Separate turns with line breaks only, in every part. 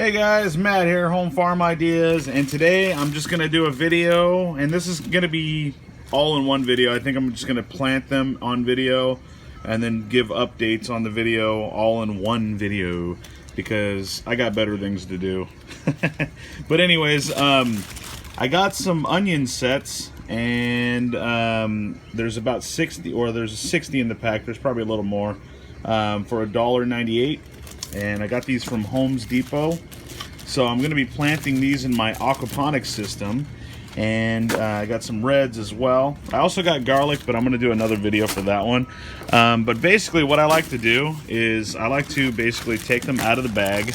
Hey guys, Matt here, Home Farm Ideas, and today I'm just going to do a video, and this is going to be all in one video. I think I'm just going to plant them on video and then give updates on the video all in one video because I got better things to do. But anyways, I got some onion sets, and there's about 60, or there's 60 in the pack. There's probably a little more, for $1.98. And I got these from Home Depot. So I'm going to be planting these in my aquaponic system, and I got some reds as well. I also got garlic, but I'm going to do another video for that one. But basically what I like to do is I like to basically take them out of the bag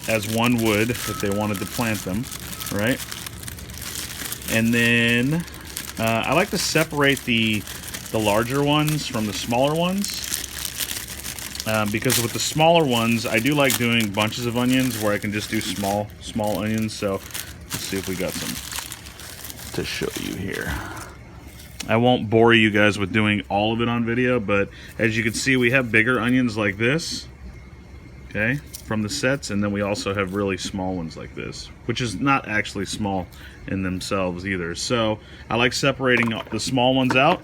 as one would if they wanted to plant them, right? And then I like to separate the larger ones from the smaller ones. Because with the smaller ones, I do like doing bunches of onions where I can just do small onions. So let's see if we got some to show you here. I won't bore you guys with doing all of it on video, but as you can see, we have bigger onions like this, okay, from the sets, and then we also have really small ones like this, which is not actually small in themselves either. So I like separating the small ones out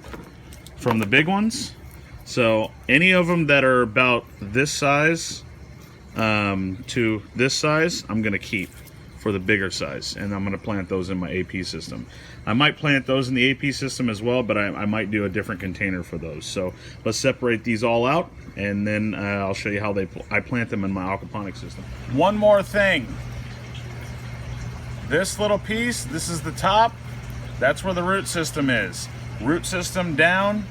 from the big ones. So any of them that are about this size to this size, I'm going to keep for the bigger size, and I'm going to plant those in my AP system. I might plant those in the AP system as well, but I might do a different container for those. So let's separate these all out, and then I'll show you how I plant them in my aquaponic system. One more thing. This little piece, this is the top. That's where the root system is. Root system down.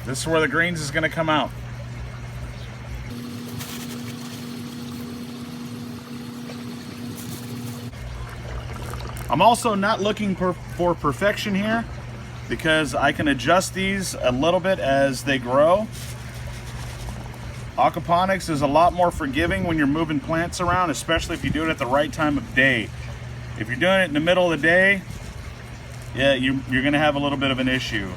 This is where the greens is going to come out. I'm also not looking for perfection here because I can adjust these a little bit as they grow. Aquaponics is a lot more forgiving when you're moving plants around, especially if you do it at the right time of day. If you're doing it in the middle of the day, yeah, you're going to have a little bit of an issue.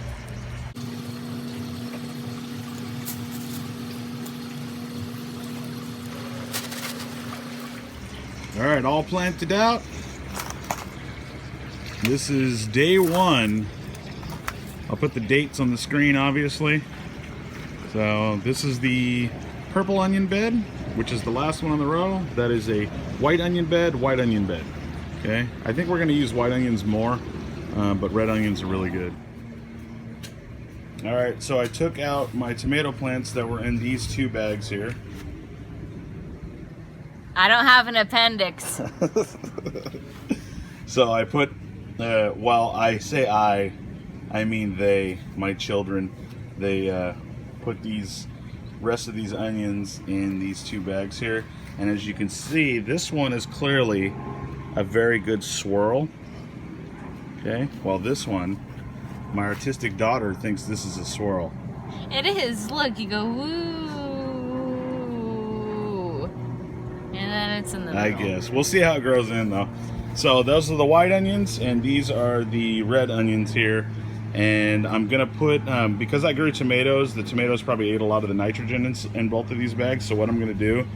All right, all planted out. This is day one. I'll put the dates on the screen, obviously. So this is the purple onion bed, which is the last one on the row. That is a white onion bed, white onion bed. Okay, I think we're gonna use white onions more, but red onions are really good. All right, so I took out my tomato plants that were in these two bags here.
I don't have an appendix.
So I put, well, I say I mean they, my children. They put these rest of these onions in these two bags here. And as you can see, this one is clearly a very good swirl. Okay, while this one, my artistic daughter thinks this is a swirl.
It is. Look, you go woo. And then it's in the middle.
I guess. We'll see how it grows in though. So those are the white onions, and these are the red onions here. And I'm gonna put, because I grew tomatoes, the tomatoes probably ate a lot of the nitrogen in both of these bags. So what I'm gonna do,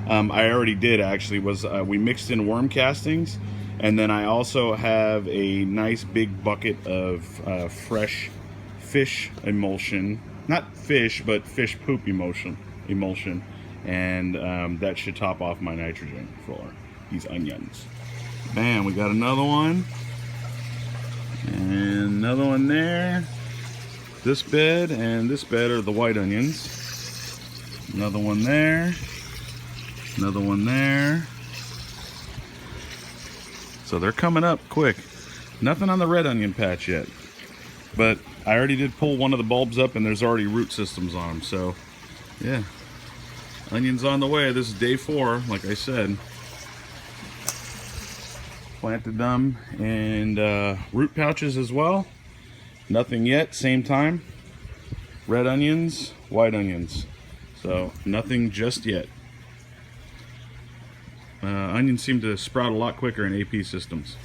I already did actually, was we mixed in worm castings. And then I also have a nice big bucket of fresh fish emulsion. Not fish, but fish poop emulsion. And that should top off my nitrogen for these onions. Bam, we got another one. And another one there. This bed and this bed are the white onions. Another one there. Another one there. So they're coming up quick. Nothing on the red onion patch yet. But I already did pull one of the bulbs up, and there's already root systems on them. So, yeah. Onions on the way. This is day 4, like I said. Planted them and root pouches as well. Nothing yet, same time. Red onions, white onions. So nothing just yet. Onions seem to sprout a lot quicker in AP systems.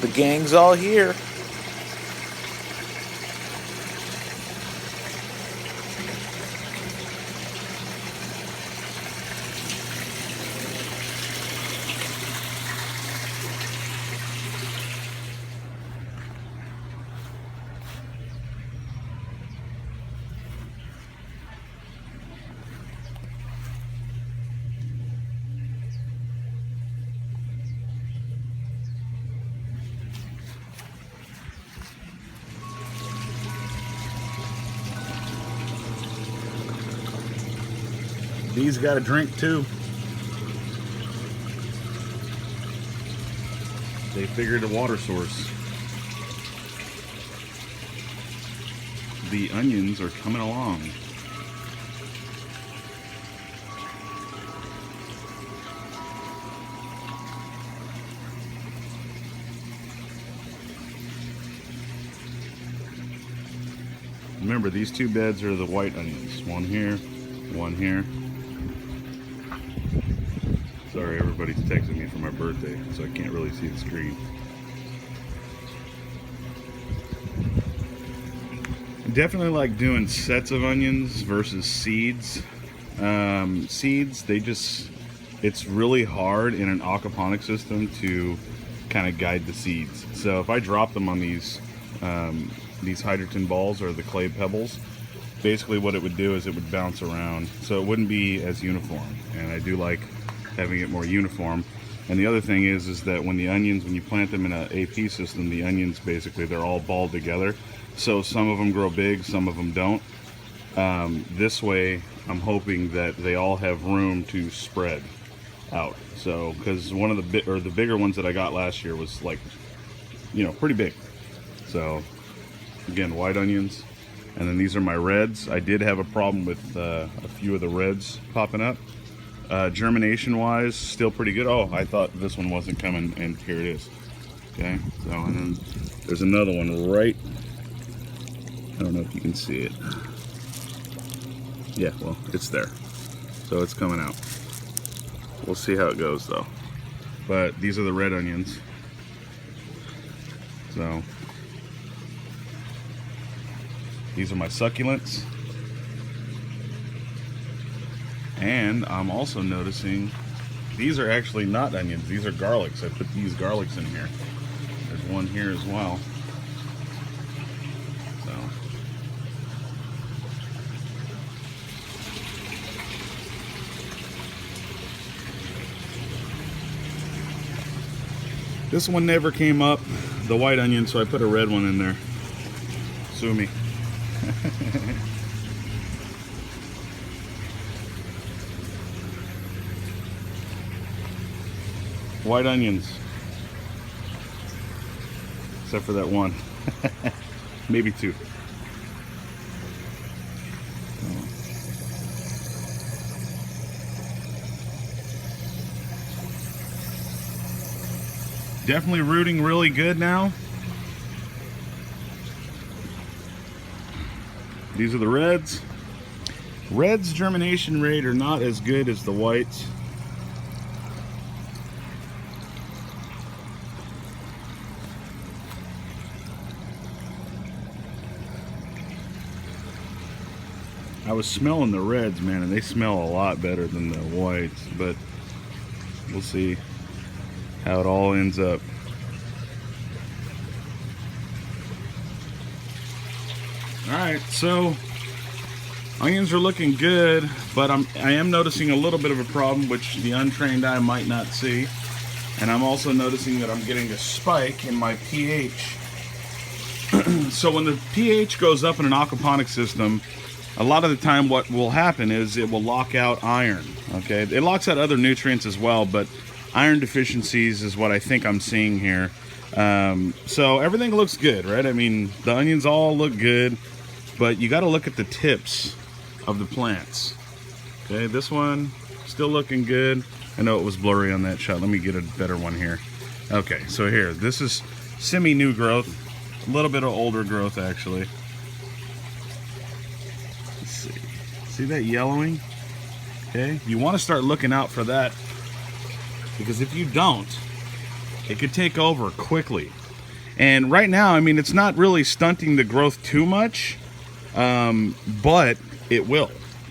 The gang's all here. These got a drink too. They figured a water source. The onions are coming along. Remember, these two beds are the white onions. One here, one here. Sorry, everybody's texting me for my birthday, so I can't really see the screen. I definitely like doing sets of onions versus seeds. Seeds, it's really hard in an aquaponic system to kind of guide the seeds. So if I drop them on these hydrogen balls or the clay pebbles, basically what it would do is it would bounce around. So it wouldn't be as uniform, and I do like having it more uniform. And the other thing is that when you plant them in an AP system, the onions basically, they're all balled together. So some of them grow big, some of them don't. This way, I'm hoping that they all have room to spread out. So, because one of the bigger ones that I got last year was like, pretty big. So, again, white onions. And then these are my reds. I did have a problem with a few of the reds popping up. Germination wise, still pretty good. Oh, I thought this one wasn't coming, and here it is. Okay, so, and then there's another one right, I don't know if you can see it. Yeah, well, it's there. So it's coming out. We'll see how it goes though. But these are the red onions. So these are my succulents. And I'm also noticing these are actually not onions, these are garlics. I put these garlics in here. There's one here as well. So this one never came up, the white onion, so I put a red one in there. Sue me. White onions, except for that one. Maybe two. Definitely rooting really good now. These are the reds. Reds germination rate are not as good as the whites. I was smelling the reds, man, and they smell a lot better than the whites, but we'll see how it all ends up. Alright, so onions are looking good, but I am noticing a little bit of a problem which the untrained eye might not see. And I'm also noticing that I'm getting a spike in my pH. So when the pH goes up in an aquaponic system, a lot of the time what will happen is it will lock out iron. Okay, it locks out other nutrients as well, but iron deficiencies is what I think I'm seeing here. So everything looks good, right? I mean, the onions all look good, but you got to look at the tips of the plants. Okay, this one still looking good. I know it was blurry on that shot. Let me get a better one here. Okay, so here, this is semi-new growth, a little bit of older growth actually. Let's see. See that yellowing? Okay, you want to start looking out for that, because if you don't, it could take over quickly. And right now, I mean, it's not really stunting the growth too much, but it will.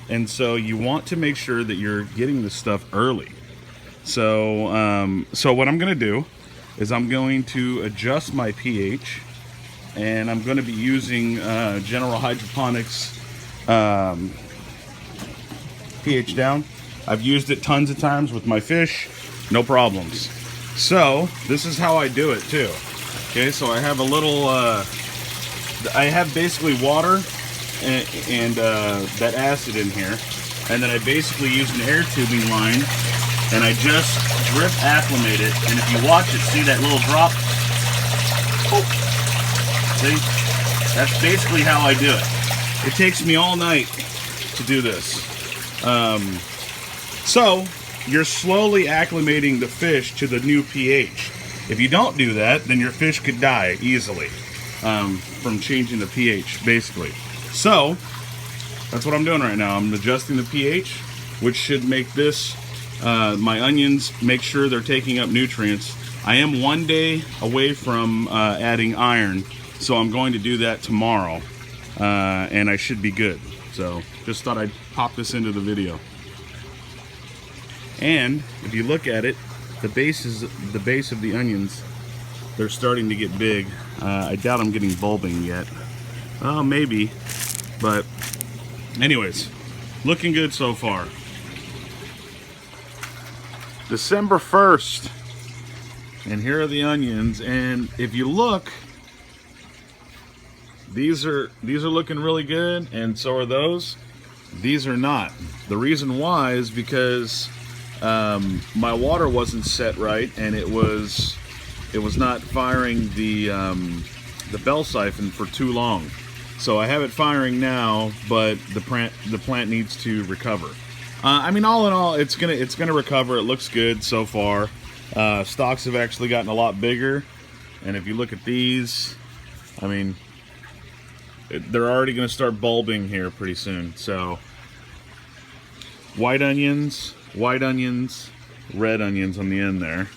And so you want to make sure that you're getting this stuff early. So, so what I'm going to do is I'm going to adjust my pH, and I'm going to be using General Hydroponics pH down. I've used it tons of times with my fish, no problems. So this is how I do it too. Okay, so I have a little, I have basically water and that acid in here, and then I basically use an air tubing line, and I just drip acclimate it. And if you watch it, see that little drop? Oh. See? That's basically how I do it. It takes me all night to do this. So you're slowly acclimating the fish to the new pH. If you don't do that, then your fish could die easily from changing the pH, basically. So that's what I'm doing right now. I'm adjusting the pH, which should make this, my onions, make sure they're taking up nutrients. I am 1 day away from adding iron, so I'm going to do that tomorrow, and I should be good. So just thought I'd pop this into the video. And if you look at it, the base of the onions, they're starting to get big. I doubt I'm getting bulbing yet. Oh, maybe. But anyways, looking good so far. December 1st. And here are the onions. And if you look, these are looking really good, and so are those. These are not. The reason why is because my water wasn't set right, and it was not firing the bell siphon for too long. So I have it firing now, but the plant needs to recover. I mean, all in all, it's gonna recover. It looks good so far. Stalks have actually gotten a lot bigger, and if you look at these, I mean, they're already going to start bulbing here pretty soon. So white onions, red onions on the end there,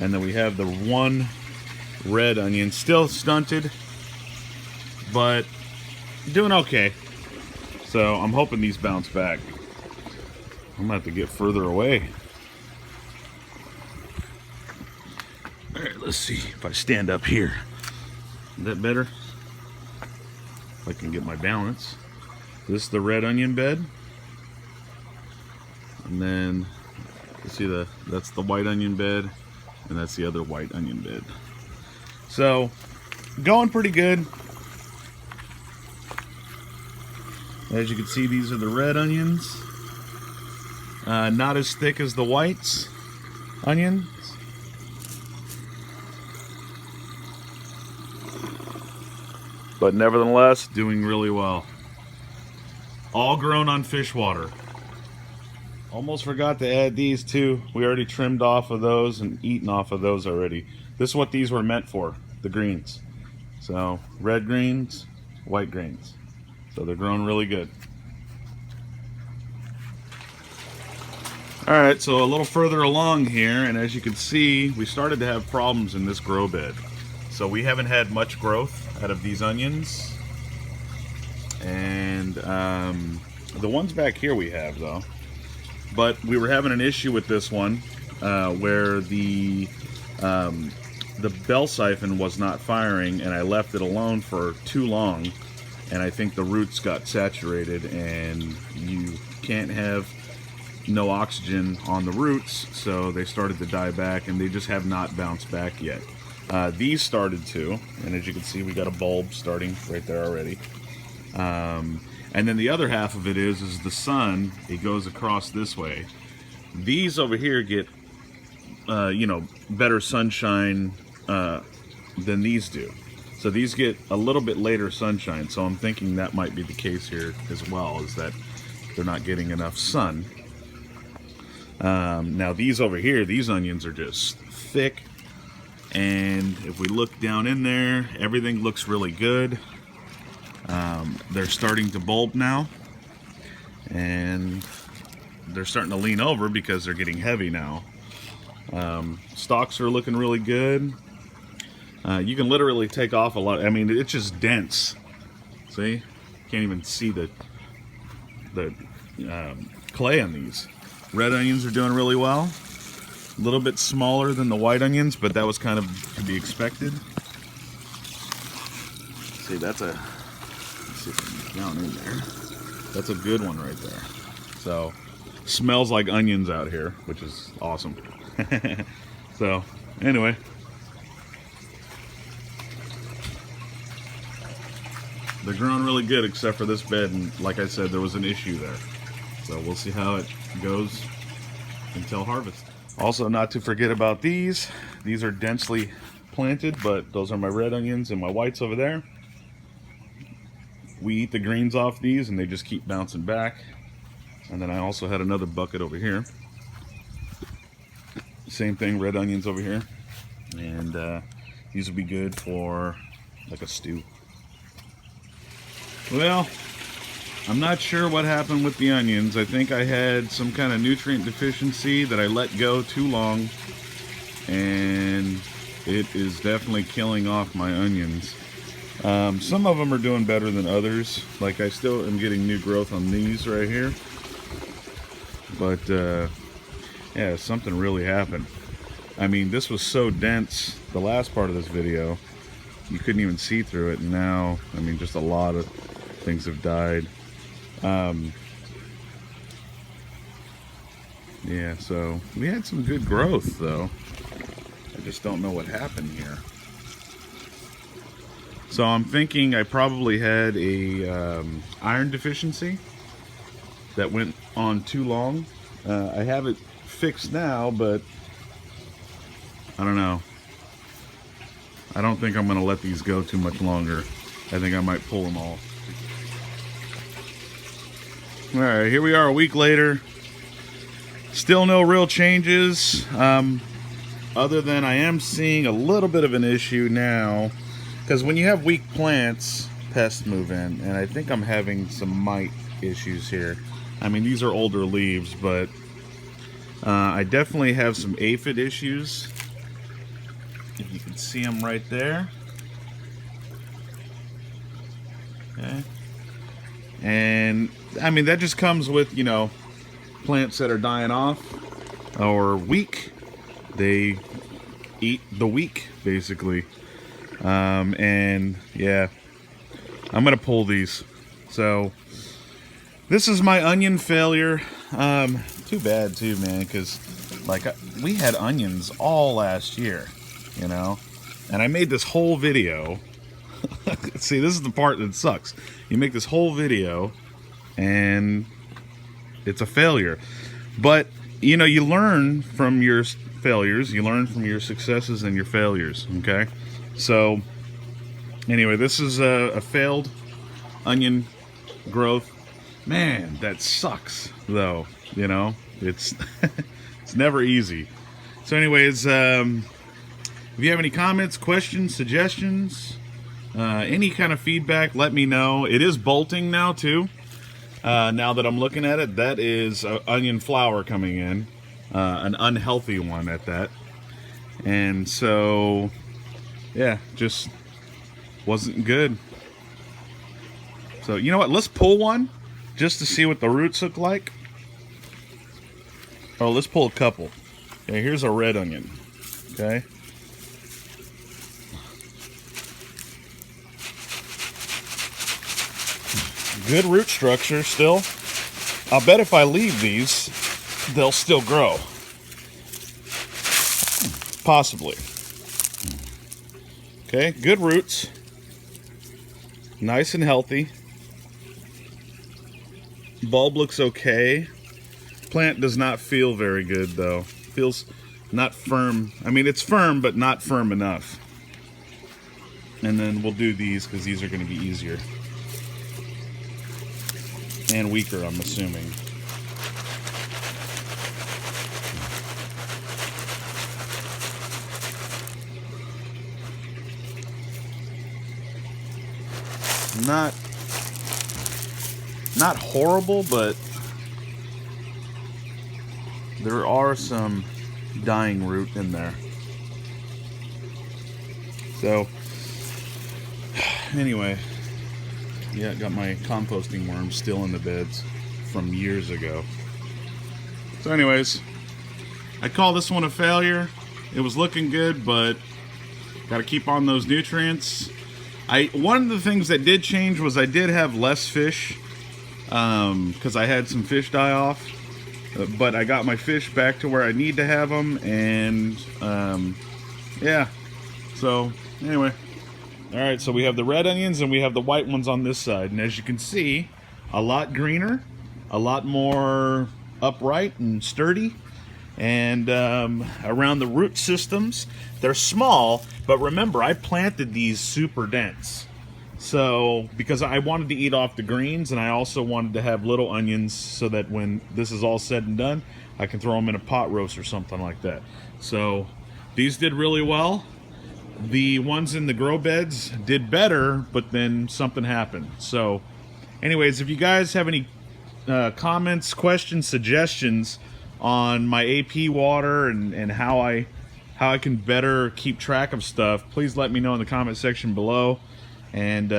and then we have the one red onion, still stunted, but doing okay. So I'm hoping these bounce back. I'm gonna have to get further away. All right, let's see if I stand up here. Is that better? If I can get my balance. This is the red onion bed, and then you see that's the white onion bed, and that's the other white onion bed. So going pretty good. As you can see, these are the red onions. Not as thick as the whites onions. But nevertheless, doing really well. All grown on fish water. Almost forgot to add these too. We already trimmed off of those and eaten off of those already. This is what these were meant for, the greens. So red greens, white greens. So they're growing really good. Alright, so a little further along here, and as you can see, we started to have problems in this grow bed. So we haven't had much growth out of these onions. And the ones back here we have though. But we were having an issue with this one where the bell siphon was not firing, and I left it alone for too long, and I think the roots got saturated, and you can't have no oxygen on the roots, so they started to die back, and they just have not bounced back yet. These started to, and as you can see, we got a bulb starting right there already. And then the other half of it is the sun. It goes across this way. These over here get, you know, better sunshine than these do. So these get a little bit later sunshine. So I'm thinking that might be the case here as well, is that they're not getting enough sun. Now these over here, these onions are just thick. And if we look down in there, everything looks really good. They're starting to bulb now, and they're starting to lean over because they're getting heavy now. Stalks are looking really good. You can literally take off a lot. I mean, it's just dense. See? Can't even see the clay on these. Red onions are doing really well. A little bit smaller than the white onions, but that was kind of to be expected. See, that's a, let's see if I can get down in there. That's a good one right there. So, smells like onions out here, which is awesome. So, anyway. They're growing really good except for this bed, and like I said, there was an issue there. So we'll see how it goes until harvest. Also, not to forget about these. These are densely planted, but those are my red onions and my whites over there. We eat the greens off these and they just keep bouncing back. And then I also had another bucket over here. Same thing, red onions over here. And these will be good for like a stew. Well, I'm not sure what happened with the onions. I think I had some kind of nutrient deficiency that I let go too long, and it is definitely killing off my onions. Some of them are doing better than others. Like, I still am getting new growth on these right here. But, yeah, something really happened. I mean, this was so dense, the last part of this video, you couldn't even see through it. And now, I mean, just a lot of things have died. Yeah, so we had some good growth, though. I just don't know what happened here. So I'm thinking I probably had a iron deficiency that went on too long. I have it fixed now, but I don't know. I don't think I'm going to let these go too much longer. I think I might pull them all. Alright, here we are a week later. Still no real changes. Other than I am seeing a little bit of an issue now. Because when you have weak plants, pests move in. And I think I'm having some mite issues here. I mean, these are older leaves, but I definitely have some aphid issues. If you can see them right there. Okay. And I mean, that just comes with, you know, plants that are dying off or weak. They eat the weak, basically. And yeah, I'm gonna pull these. So this is my onion failure. Too bad too, man, because like we had onions all last year, you know, and I made this whole video. See, this is the part that sucks. You make this whole video and it's a failure. But, you know, you learn from your failures. You learn from your successes and your failures, okay? So, anyway, this is a failed onion growth. Man, that sucks, though, you know? It's, it's never easy. So, anyways, if you have any comments, questions, suggestions, any kind of feedback, let me know. It is bolting now, too. Now that I'm looking at it, that is onion flower coming in. An unhealthy one at that. And so, yeah, just wasn't good. So, you know what? Let's pull one just to see what the roots look like. Oh, let's pull a couple. Okay, here's a red onion. Okay. Good root structure still. I'll bet if I leave these, they'll still grow. Possibly. Okay, good roots. Nice and healthy. Bulb looks okay. Plant does not feel very good though. Feels not firm. I mean, it's firm, but not firm enough. And then we'll do these because these are going to be easier. And weaker, I'm assuming. Not horrible, but there are some dying root in there. So anyway, yeah, got my composting worms still in the beds from years ago. So anyways, I call this one a failure. It was looking good, but got to keep on those nutrients. One of the things that did change was I did have less fish because I had some fish die off. But I got my fish back to where I need to have them, and yeah. So anyway, all right. So we have the red onions and we have the white ones on this side, and as you can see, a lot greener, a lot more upright and sturdy. And around the root systems, they're small, but remember, I planted these super dense. So, because I wanted to eat off the greens, and I also wanted to have little onions so that when this is all said and done, I can throw them in a pot roast or something like that. So, these did really well. The ones in the grow beds did better, but then something happened. So, anyways, if you guys have any comments, questions, suggestions on my AP water and how I can better keep track of stuff, please let me know in the comment section below. And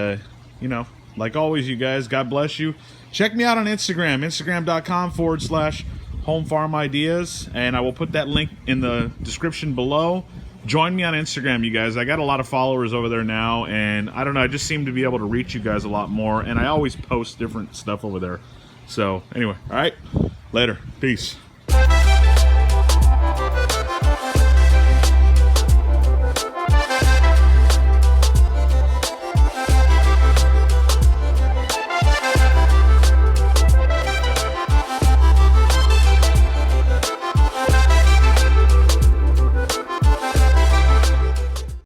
you know, like always, you guys, God bless you. Check me out on Instagram, instagram.com/home farm ideas, and I will put that link in the description below. Join me on Instagram, you guys. I got a lot of followers over there now, and I don't know, I just seem to be able to reach you guys a lot more, and I always post different stuff over there. So anyway, all right, later, peace.